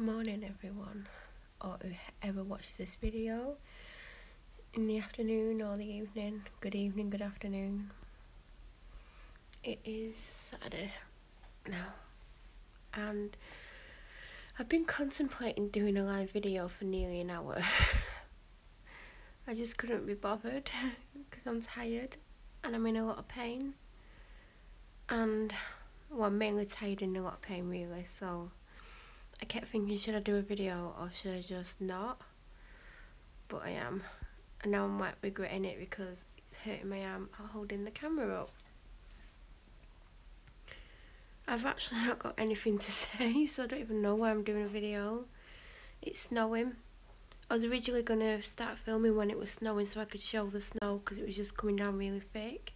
Morning everyone, or whoever watches this video in the afternoon or the evening. Good evening, good afternoon. It is Saturday now, and I've been contemplating doing a live video for nearly an hour. I just couldn't be bothered because I'm tired and I'm in a lot of pain, and well, I'm mainly tired and in a lot of pain really, so I kept thinking, should I do a video or should I just not? But I am, and now I'm like regretting it because it's hurting my arm holding the camera up. I've actually not got anything to say, so I don't even know why I'm doing a video. It's snowing. I was originally going to start filming when it was snowing so I could show the snow because it was just coming down really thick,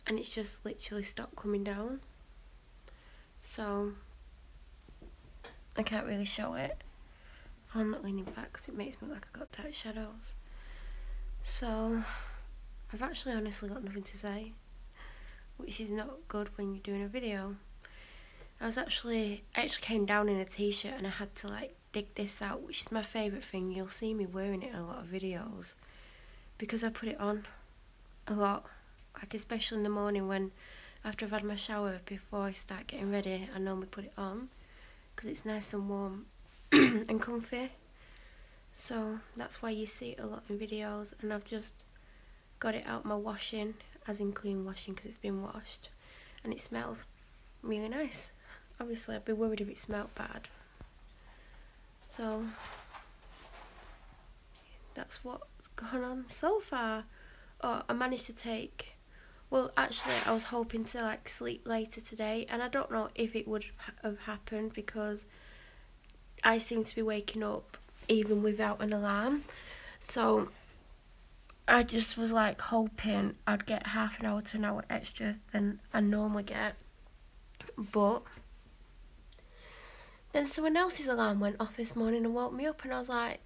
and it's just literally stopped coming down, so I can't really show it. I'm not leaning back because it makes me look like I've got dark shadows. So I've actually honestly got nothing to say, which is not good when you're doing a video. I actually came down in a t-shirt and I had to like dig this out, which is my favourite thing. You'll see me wearing it in a lot of videos because I put it on a lot, like especially in the morning when after I've had my shower before I start getting ready. I normally put it on because it's nice and warm and comfy, so that's why you see it a lot in videos. And I've just got it out my washing, as in clean washing, because it's been washed and it smells really nice. Obviously I'd be worried if it smelled bad, so that's what's gone on so far. Oh, I managed to take, well actually I was hoping to like sleep later today, and I don't know if it would have happened because I seem to be waking up even without an alarm. So I just was like hoping I'd get half an hour to an hour extra than I normally get. But then someone else's alarm went off this morning and woke me up, and I was like,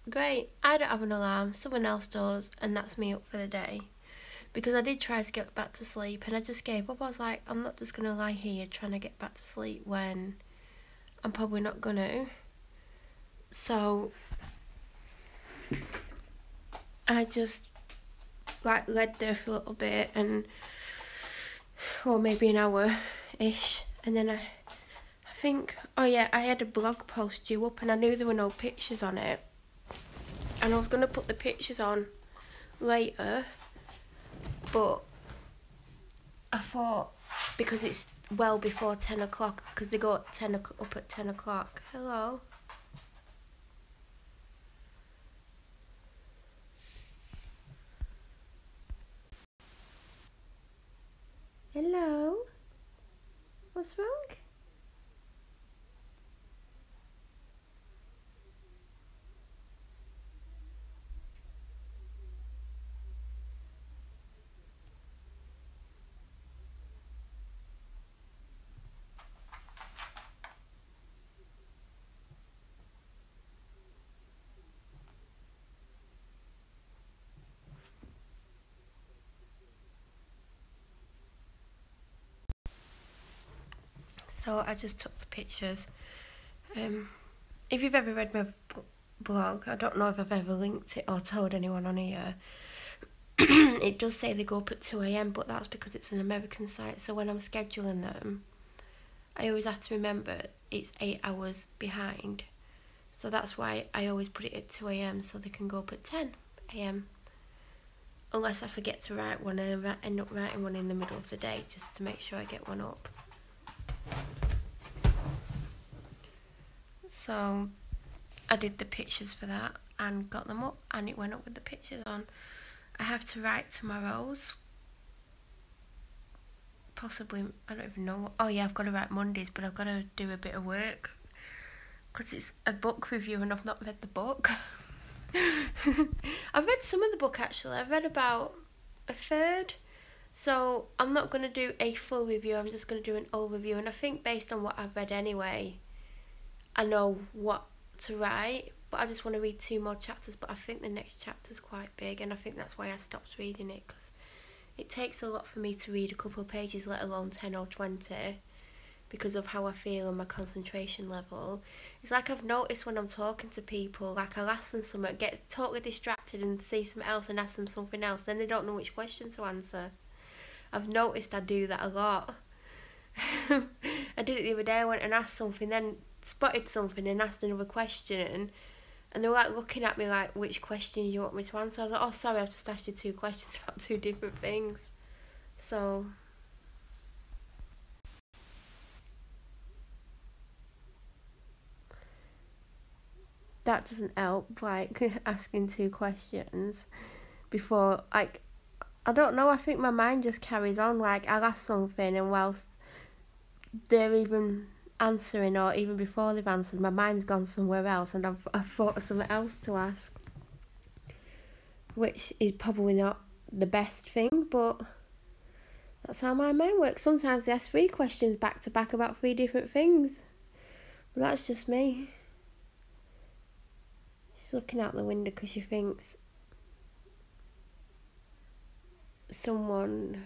great, I don't have an alarm, someone else does, and that's me up for the day. Because I did try to get back to sleep and I just gave up. I was like, I'm not just going to lie here trying to get back to sleep when I'm probably not going to. So I just like led there for a little bit, and or maybe an hour-ish, and then I think, oh yeah, I had a blog post due up and I knew there were no pictures on it, and I was going to put the pictures on later, but I thought because it's well before 10 o'clock, because they go at up at 10 o'clock. Hello. Hello. What's wrong? So I just took the pictures. If you've ever read my blog, I don't know if I've ever linked it or told anyone on here. It does say they go up at 2 AM, but that's because it's an American site, so when I'm scheduling them I always have to remember it's 8 hours behind, so that's why I always put it at 2 AM so they can go up at 10 AM, unless I forget to write one and I end up writing one in the middle of the day just to make sure I get one up. So I did the pictures for that and got them up, and it went up with the pictures on. I have to write tomorrow's, possibly, I don't even know. Oh yeah, I've got to write Mondays, but I've got to do a bit of work because it's a book review and I've not read the book. I've read some of the book actually. I've read about a third, so I'm not going to do a full review. I'm just going to do an overview, and I think based on what I've read anyway, I know what to write, but I just want to read 2 more chapters. But I think the next chapter's quite big, and I think that's why I stopped reading it, because it takes a lot for me to read a couple of pages, let alone 10 or 20. because of how I feel and my concentration level. It's like I've noticed when I'm talking to people, like I'll ask them something, get totally distracted and see something else and ask them something else, then they don't know which question to answer. I've noticed I do that a lot. I did it the other day. I went and asked something, then spotted something and asked another question, and they were like looking at me like, which question you want me to answer? I was like, oh sorry, I've just asked you 2 questions about 2 different things. So that doesn't help, like asking 2 questions before, like, I don't know, I think my mind just carries on. Like I'll ask something, and whilst they're even answering, or even before they've answered, my mind's gone somewhere else and I've thought of something else to ask, which is probably not the best thing, but that's how my mind works. Sometimes they ask 3 questions back to back about 3 different things, but that's just me. She's looking out the window because she thinks someone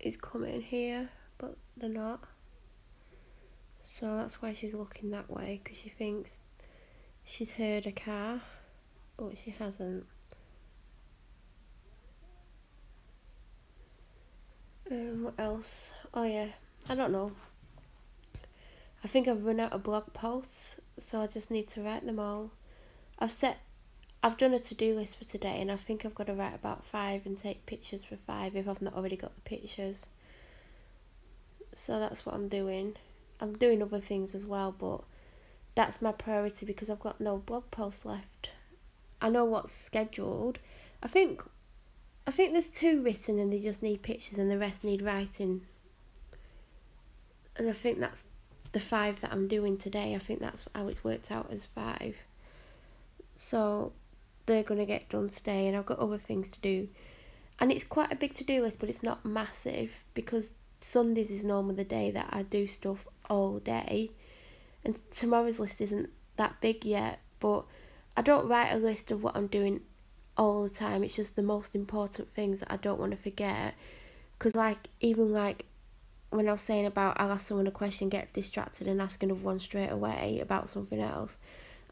is coming here, but they're not. So that's why she's looking that way, because she thinks she's heard a car, but she hasn't. What else? Oh yeah, I don't know. I think I've run out of blog posts, so I just need to write them all. I've done a to-do list for today, and I think I've got to write about 5 and take pictures for 5 if I've not already got the pictures. So that's what I'm doing. I'm doing other things as well, but that's my priority because I've got no blog posts left. I know what's scheduled. I think there's 2 written and they just need pictures, and the rest need writing. And I think that's the 5 that I'm doing today. I think that's how it's worked out, as 5. So they're going to get done today, and I've got other things to do. And it's quite a big to-do list, but it's not massive, because Sundays is normally the day that I do stuff all day. And tomorrow's list isn't that big yet, but I don't write a list of what I'm doing all the time. It's just the most important things that I don't want to forget. Because even when I was saying about I'll ask someone a question, get distracted and ask another one straight away about something else,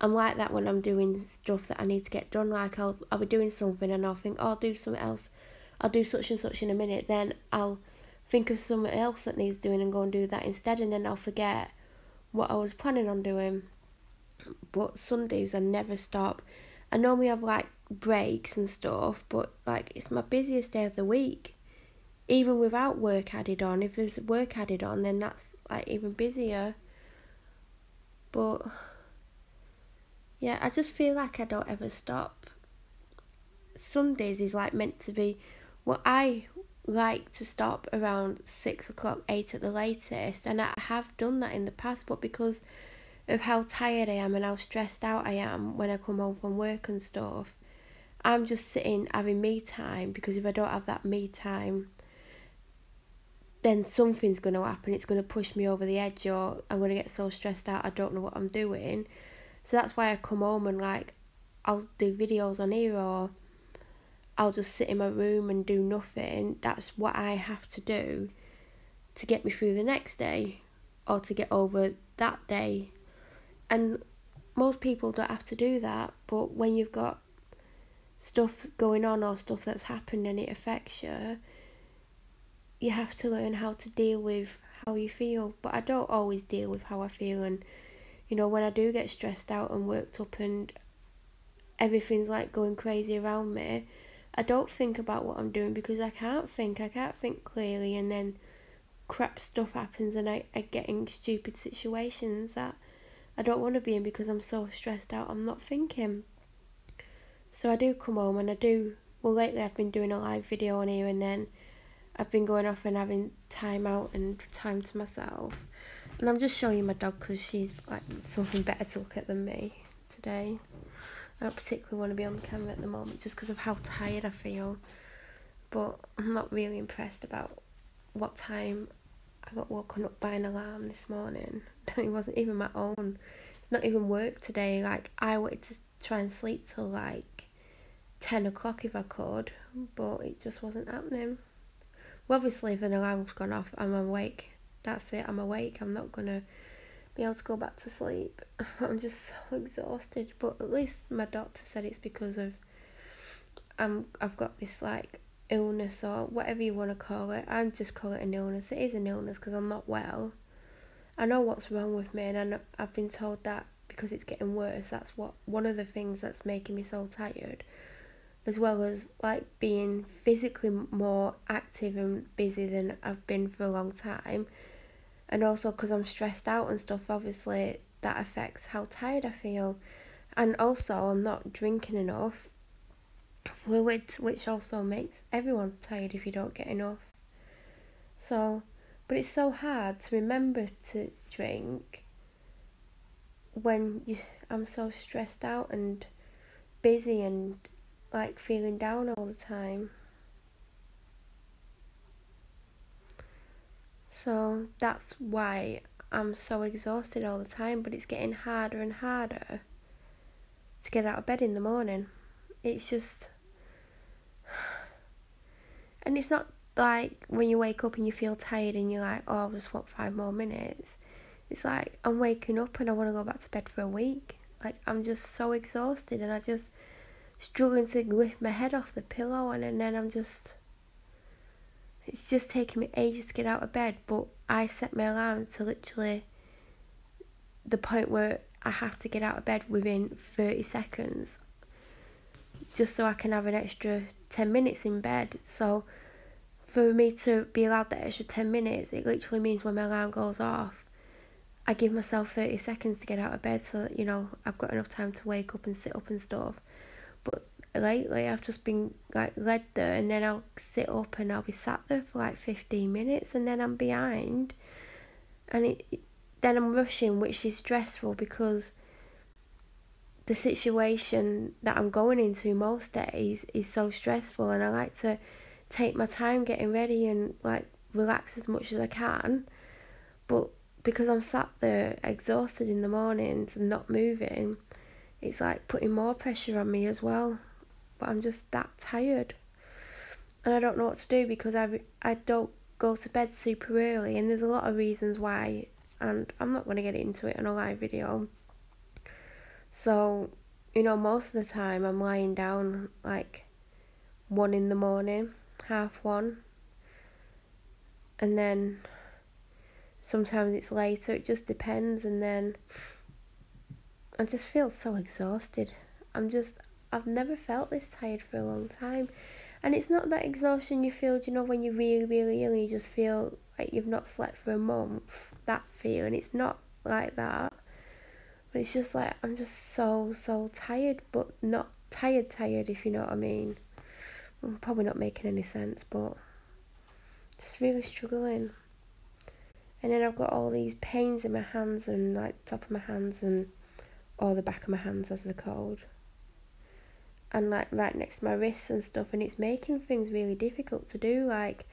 I'm like that when I'm doing stuff that I need to get done. Like I'll be doing something and I'll think, oh, I'll do something else, I'll do such and such in a minute, then I'll think of something else that needs doing and go and do that instead, and then I'll forget what I was planning on doing. But Sundays I never stop. I normally have like breaks and stuff, but like it's my busiest day of the week, even without work added on. If there's work added on, then that's like even busier. But yeah, I just feel like I don't ever stop. Sundays is like meant to be, well, I like to stop around 6 o'clock, 8 at the latest, and I have done that in the past, but because of how tired I am and how stressed out I am when I come home from work and stuff, I'm just sitting having me time, because if I don't have that me time, then something's going to happen. It's going to push me over the edge, or I'm going to get so stressed out I don't know what I'm doing. So that's why I come home and like I'll do videos on here, or I'll just sit in my room and do nothing. That's what I have to do to get me through the next day, or to get over that day. And most people don't have to do that, but when you've got stuff going on or stuff that's happened and it affects you, you have to learn how to deal with how you feel. But I don't always deal with how I feel, and you know, when I do get stressed out and worked up and everything's like going crazy around me, I don't think about what I'm doing, because I can't think clearly, and then crap stuff happens and I get in stupid situations that I don't want to be in because I'm so stressed out, I'm not thinking. So I do come home and lately I've been doing a live video on here, and then I've been going off and having time out and time to myself. And I'm just showing you my dog because she's like something better to look at than me today. I don't particularly want to be on camera at the moment just because of how tired I feel. But I'm not really impressed about what time I got woken up by an alarm this morning. It wasn't even my own. It's not even work today. Like, I wanted to try and sleep till like 10 o'clock if I could, but it just wasn't happening. Well, obviously if an alarm's gone off, I'm awake that's it, I'm awake. I'm not gonna be able to go back to sleep. I'm just so exhausted. But at least my doctor said it's because of I've got this like illness or whatever you want to call it. I just call it an illness. It is an illness because I'm not well. I know what's wrong with me, and I've been told that because it's getting worse. That's one of the things that's making me so tired, as well as like being physically more active and busy than I've been for a long time, and also because I'm stressed out and stuff. Obviously, that affects how tired I feel, and also I'm not drinking enough fluid, which also makes everyone tired if you don't get enough. So, but it's so hard to remember to drink when I'm so stressed out and busy and like feeling down all the time. So that's why I'm so exhausted all the time, but it's getting harder and harder to get out of bed in the morning. It's just, and it's not like when you wake up and you feel tired and you're like, oh, I'll just want 5 more minutes. It's like I'm waking up and I want to go back to bed for a week. Like I'm just so exhausted and I just struggling to lift my head off the pillow, and then it's just taking me ages to get out of bed. But I set my alarm to literally the point where I have to get out of bed within 30 seconds just so I can have an extra 10 minutes in bed. So for me to be allowed that extra 10 minutes, it literally means when my alarm goes off, I give myself 30 seconds to get out of bed so that, I've got enough time to wake up and sit up and stuff. But lately I've just been like led there, and then I'll sit up and I'll be sat there for like 15 minutes and then I'm behind, and then I'm rushing, which is stressful because the situation that I'm going into most days is so stressful, and I like to take my time getting ready and like relax as much as I can. But because I'm sat there exhausted in the mornings and not moving, it's like putting more pressure on me as well. But I'm just that tired, and I don't know what to do because I don't go to bed super early, and there's a lot of reasons why, and I'm not going to get into it in a live video. So, most of the time I'm lying down like 1 in the morning, 1:30, and then sometimes it's later, it just depends, and then I just feel so exhausted. I've never felt this tired for a long time. And it's not that exhaustion you feel, when you're really, really ill and you just feel like you've not slept for a month, that feeling. It's not like that. But it's just like, I'm just so, so tired, but not tired, if you know what I mean. I'm probably not making any sense, but just really struggling. And then I've got all these pains in my hands and like top of my hands or the back of my hands as they're called. And like right next to my wrists and stuff, and it's making things really difficult to do. Like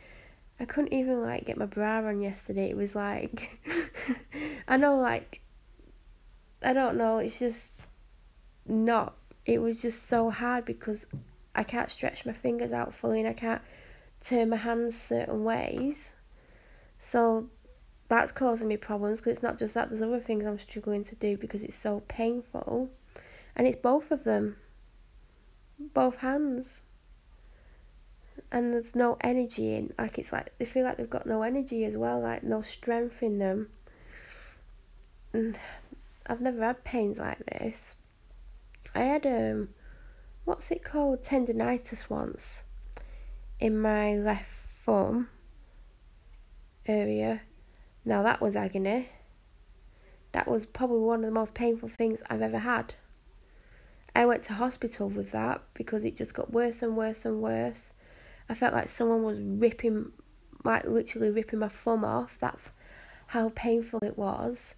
I couldn't even like get my bra on yesterday. It was like I know, like I don't know, it's just not, it was just so hard because I can't stretch my fingers out fully and I can't turn my hands certain ways. So that's causing me problems, because it's not just that, there's other things I'm struggling to do because it's so painful. And it's both of them, both hands, and there's no energy in, like it's like they feel like they've got no energy as well, like no strength in them. And I've never had pains like this. I had what's it called, tendinitis once in my left thumb area. Now that was agony. That was probably one of the most painful things I've ever had. I went to hospital with that because it just got worse and worse and worse. I felt like someone was literally ripping my thumb off. That's how painful it was.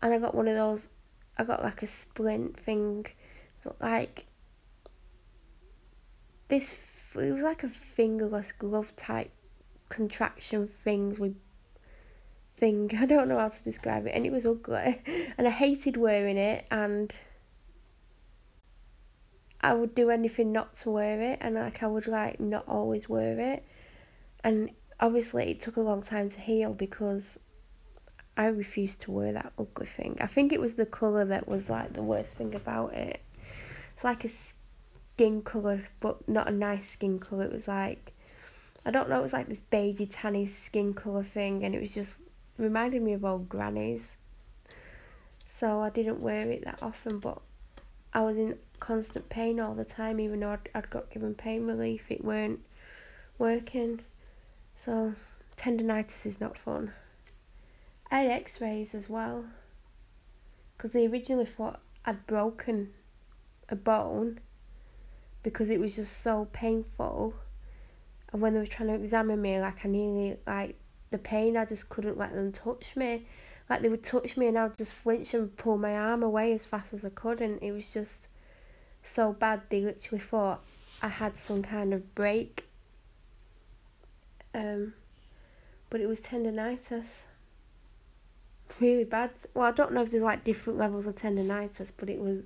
And I got one of those, I got like a splint thing, like this, it was like a fingerless glove type contraction thing, I don't know how to describe it, and it was ugly, and I hated wearing it, and I would do anything not to wear it, and like I would not always wear it. And obviously it took a long time to heal because I refused to wear that ugly thing. I think it was the colour that was like the worst thing about it. It's like a skin colour, but not a nice skin colour. It was like, I don't know, it was like this beigey tanny skin colour thing, and it was just reminded me of old grannies. So I didn't wear it that often, but I was in constant pain all the time, even though I'd got given pain relief. It weren't working. So tendinitis is not fun. I had x-rays as well, because they originally thought I'd broken a bone because it was just so painful. And when they were trying to examine me, like, I nearly, like, the pain, I just couldn't let them touch me. Like, they would touch me and I would just flinch and pull my arm away as fast as I could, and it was just so bad. They literally thought I had some kind of break. But it was tendinitis. Really bad. Well, I don't know if there's like different levels of tendinitis, but it was,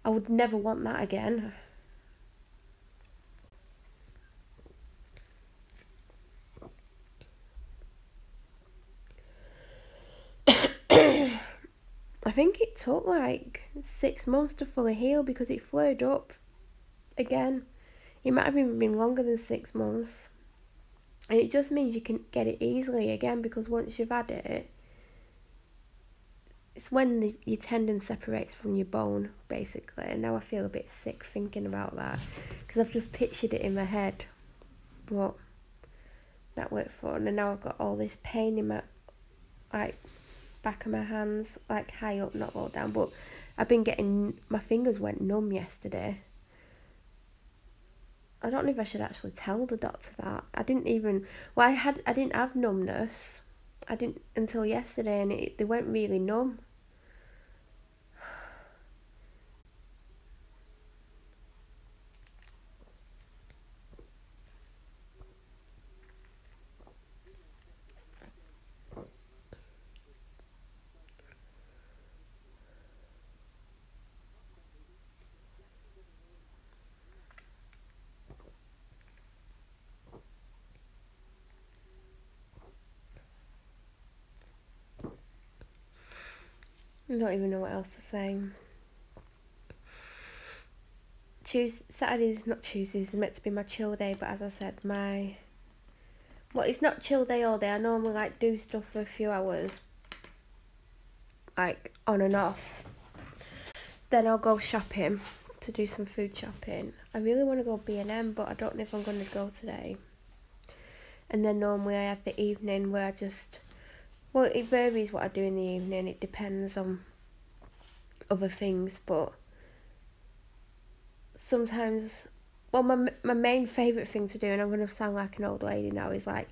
I would never want that again. I think it took like 6 months to fully heal because it flared up again. It might have even been longer than 6 months. And it just means you can get it easily again, because once you've had it, it's when your tendon separates from your bone, basically. And now I feel a bit sick thinking about that, because I've just pictured it in my head. But that worked fun. And now I've got all this pain in my, like, back of my hands, like high up, not low down. But I've been getting, my fingers went numb yesterday. I don't know if I should actually tell the doctor that. I didn't even, well, I didn't have numbness. I didn't until yesterday, and they went really numb. I don't even know what else to say. Saturday's not Tuesdays, is meant to be my chill day, but as I said, well, it's not chill day all day. I normally like do stuff for a few hours, like on and off. Then I'll go shopping to do some food shopping. I really want to go B&M, but I don't know if I'm going to go today. And then normally I have the evening where I just, well, it varies what I do in the evening. It depends on other things, but sometimes, well, my main favourite thing to do, and I'm going to sound like an old lady now, is like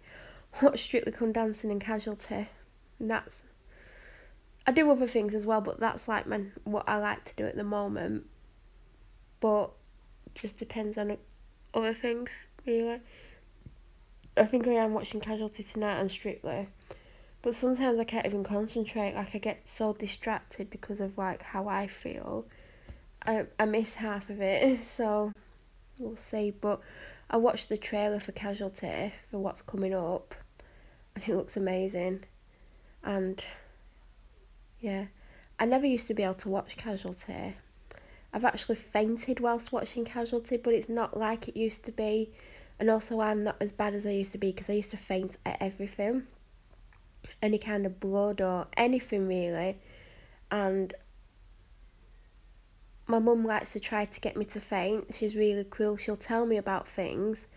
watch Strictly Come Dancing and Casualty. And that's, I do other things as well, but that's like what I like to do at the moment. But it just depends on other things, really. I think I am watching Casualty tonight and Strictly. But sometimes I can't even concentrate. Like, I get so distracted because of like how I feel. I miss half of it, so we'll see. But I watched the trailer for Casualty for what's coming up, and it looks amazing. And yeah, I never used to be able to watch Casualty. I've actually fainted whilst watching Casualty, but it's not like it used to be. And also, I'm not as bad as I used to be, because I used to faint at everything. Any kind of blood or anything, really. And my mum likes to try to get me to faint. She's really cruel. She'll tell me about things,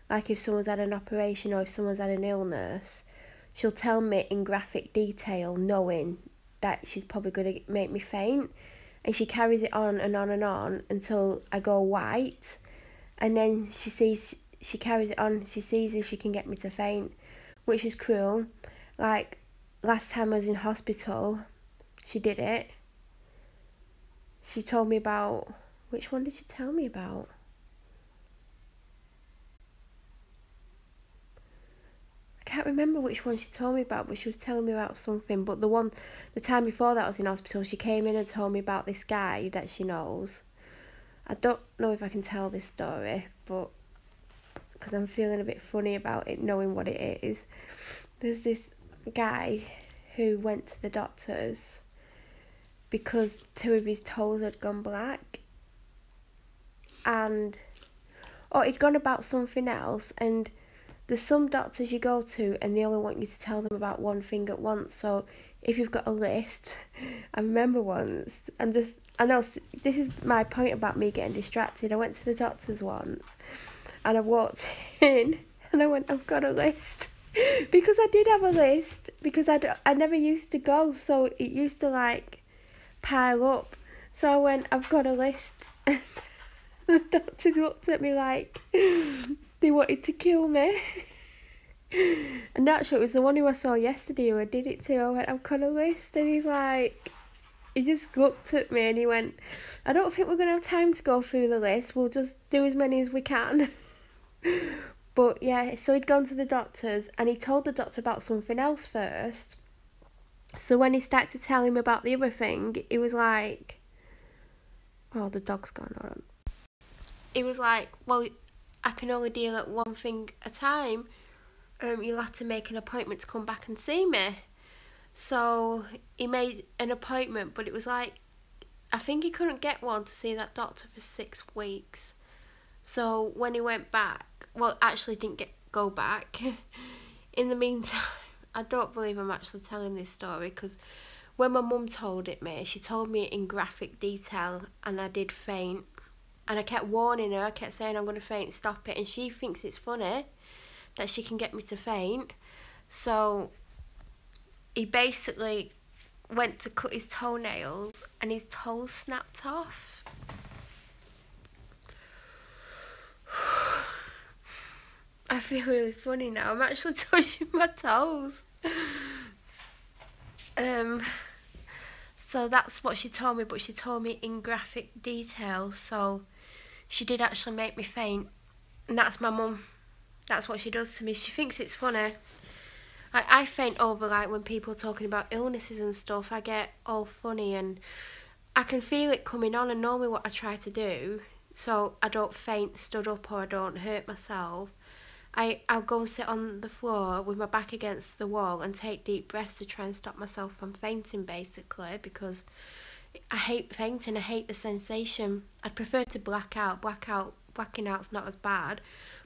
like if someone's had an operation or if someone's had an illness. She'll tell me in graphic detail, knowing that she's probably going to make me faint. And she carries it on and on and on until I go white. And then she carries it on, she sees if she can get me to faint, which is cruel. Like, last time I was in hospital, she did it. She told me about, which one did she tell me about? I can't remember which one she told me about, but she was telling me about something. But the time before that I was in hospital, she came in and told me about this guy that she knows. I don't know if I can tell this story, but because I'm feeling a bit funny about it, knowing what it is. There's this guy who went to the doctors because 2 of his toes had gone black, and he'd gone about something else. And there's some doctors you go to and they only want you to tell them about one thing at once. So if you've got a list, I remember once, I know this is my point about me getting distracted. I went to the doctors once and I walked in and I went, I've got a list. Because I did have a list, because I never used to go, so it used to like pile up. So I went, I've got a list. The doctors looked at me like they wanted to kill me. And actually it was the one who I saw yesterday who I did it to. I went, I've got a list, and he just looked at me and he went, I don't think we're going to have time to go through the list, we'll just do as many as we can. But yeah, so he'd gone to the doctors and he told the doctor about something else first. So when he started to tell him about the other thing, he was like, oh, the dog's gone on. He was like, well, I can only deal at one thing at a time. You'll have to make an appointment to come back and see me. So he made an appointment, but it was like, I think he couldn't get one to see that doctor for 6 weeks. So when he went back, well, actually didn't go back. In the meantime, I don't believe I'm actually telling this story, because when my mum told it me, she told me it in graphic detail and I did faint. And I kept warning her, I kept saying I'm going to faint, stop it. And she thinks it's funny that she can get me to faint. So he basically went to cut his toenails and his toes snapped off. I feel really funny now. I'm actually touching my toes. So that's what she told me, but she told me in graphic detail. So she did actually make me faint. And that's my mum. That's what she does to me. She thinks it's funny. I faint over, like, when people are talking about illnesses and stuff. I get all funny and I can feel it coming on, and normally what I try to do, so I don't faint stood up or I don't hurt myself, I'll go and sit on the floor with my back against the wall and take deep breaths to try and stop myself from fainting, basically, because I hate fainting. I hate the sensation. I'd prefer to black out. Blacking out's not as bad,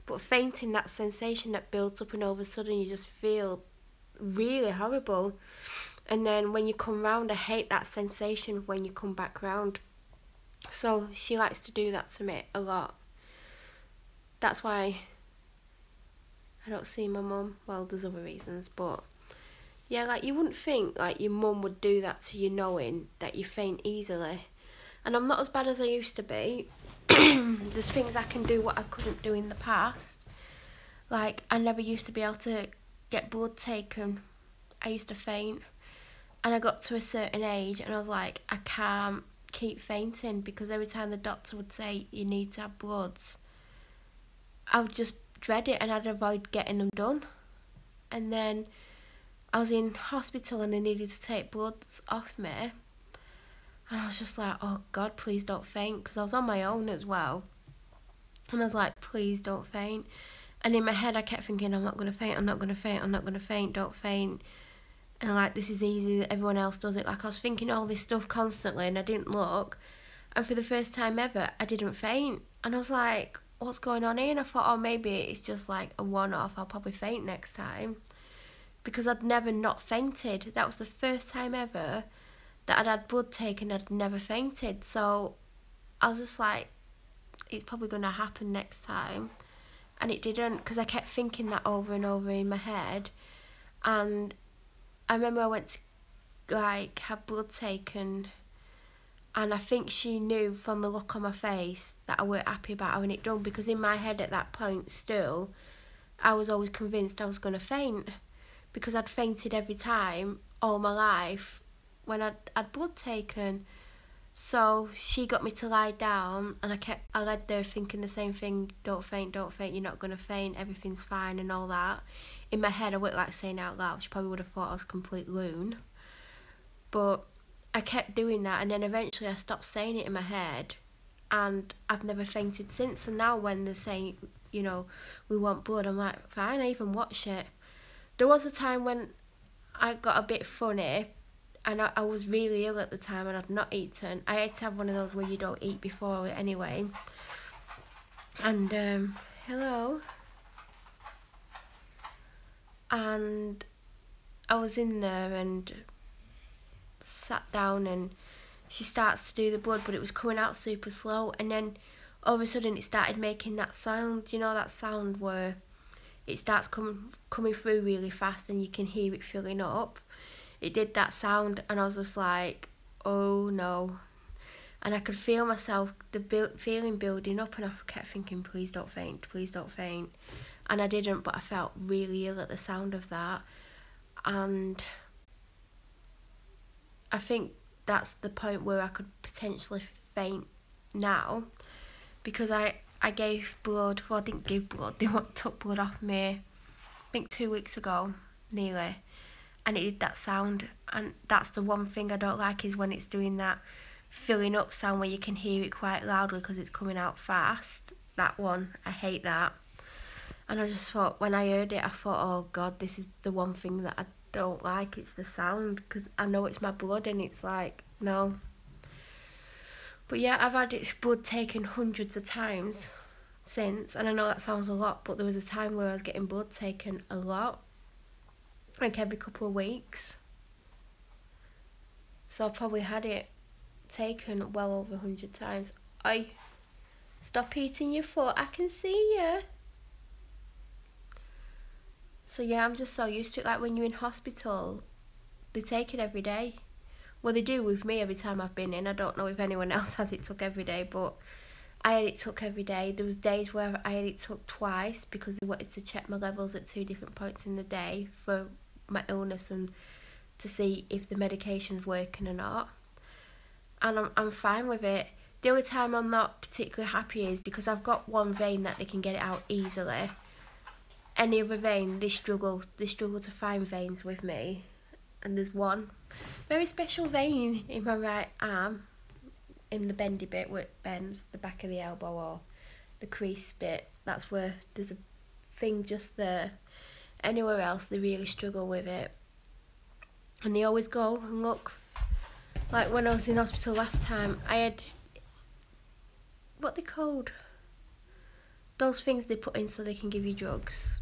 but fainting, that sensation that builds up and all of a sudden you just feel really horrible. And then when you come round, I hate that sensation of when you come back round. So she likes to do that to me a lot. That's why I don't see my mum. Well, there's other reasons, but yeah, like, you wouldn't think like your mum would do that to you knowing that you faint easily. And I'm not as bad as I used to be. There's things I can do what I couldn't do in the past. Like, I never used to be able to get blood taken. I used to faint. And I got to a certain age and I was like, I can't keep fainting, because every time the doctor would say you need to have bloods, I would just dread it and I'd avoid getting them done. And then I was in hospital and they needed to take bloods off me. And I was just like, oh God, please don't faint, because I was on my own as well. And I was like, please don't faint. And in my head I kept thinking, I'm not going to faint, I'm not going to faint, I'm not going to faint, don't faint. And like, this is easy, everyone else does it. Like, I was thinking all this stuff constantly and I didn't look. And for the first time ever, I didn't faint. And I was like, what's going on here? And I thought, oh, maybe it's just like a one-off, I'll probably faint next time. Because I'd never not fainted. That was the first time ever that I'd had blood taken, I'd never fainted. So I was just like, it's probably going to happen next time. And it didn't, because I kept thinking that over and over in my head. And I remember I went to like have blood taken, and I think she knew from the look on my face that I weren't happy about having it done, because in my head at that point still, I was always convinced I was going to faint, because I'd fainted every time all my life when I'd had blood taken. So she got me to lie down and I led there thinking the same thing, don't faint, you're not going to faint, everything's fine and all that. In my head I wasn't like saying out loud, she probably would have thought I was a complete loon. But I kept doing that, and then eventually I stopped saying it in my head, and I've never fainted since. And now when they're saying, we want blood, I'm like, fine, I even watch it. There was a time when I got a bit funny, and I was really ill at the time and I'd not eaten. I had to have one of those where you don't eat before it anyway. And hello. And I was in there and sat down, and she starts to do the blood, but it was coming out super slow, and then all of a sudden it started making that sound, you know, that sound where it starts coming through really fast and you can hear it filling up. It did that sound, and I was just like, oh no. And I could feel myself, the feeling building up, and I kept thinking, please don't faint, please don't faint. And I didn't, but I felt really ill at the sound of that. And I think that's the point where I could potentially faint now, because I gave blood. Well, I didn't give blood, they took blood off me, I think 2 weeks ago, nearly, and it did that sound. And that's the one thing I don't like, is when it's doing that filling up sound where you can hear it quite loudly because it's coming out fast. That one, I hate that. And I just thought, when I heard it, I thought, oh God, this is the one thing that I don't like, it's the sound, because I know it's my blood, and it's like, no. But yeah, I've had blood taken hundreds of times since, and I know that sounds a lot, but there was a time where I was getting blood taken a lot, like every couple of weeks. So I've probably had it taken well over 100 times. Stop eating your foot, I can see you. So yeah, I'm just so used to it. Like when you're in hospital, they take it every day. Well, they do with me every time I've been in. I don't know if anyone else has it took every day, but I had it took every day. There was days where I had it took twice because they wanted to check my levels at 2 different points in the day for my illness and to see if the medication's working or not. And I'm fine with it. The only time I'm not particularly happy is because I've got one vein that they can get it out easily. Any other vein, they struggle to find veins with me. And there's one very special vein in my right arm, in the bendy bit where it bends, the back of the elbow or the crease bit. That's where there's a thing just there. Anywhere else, they really struggle with it. And they always go and look. Like when I was in hospital last time, I had, what they called? Those things they put in so they can give you drugs.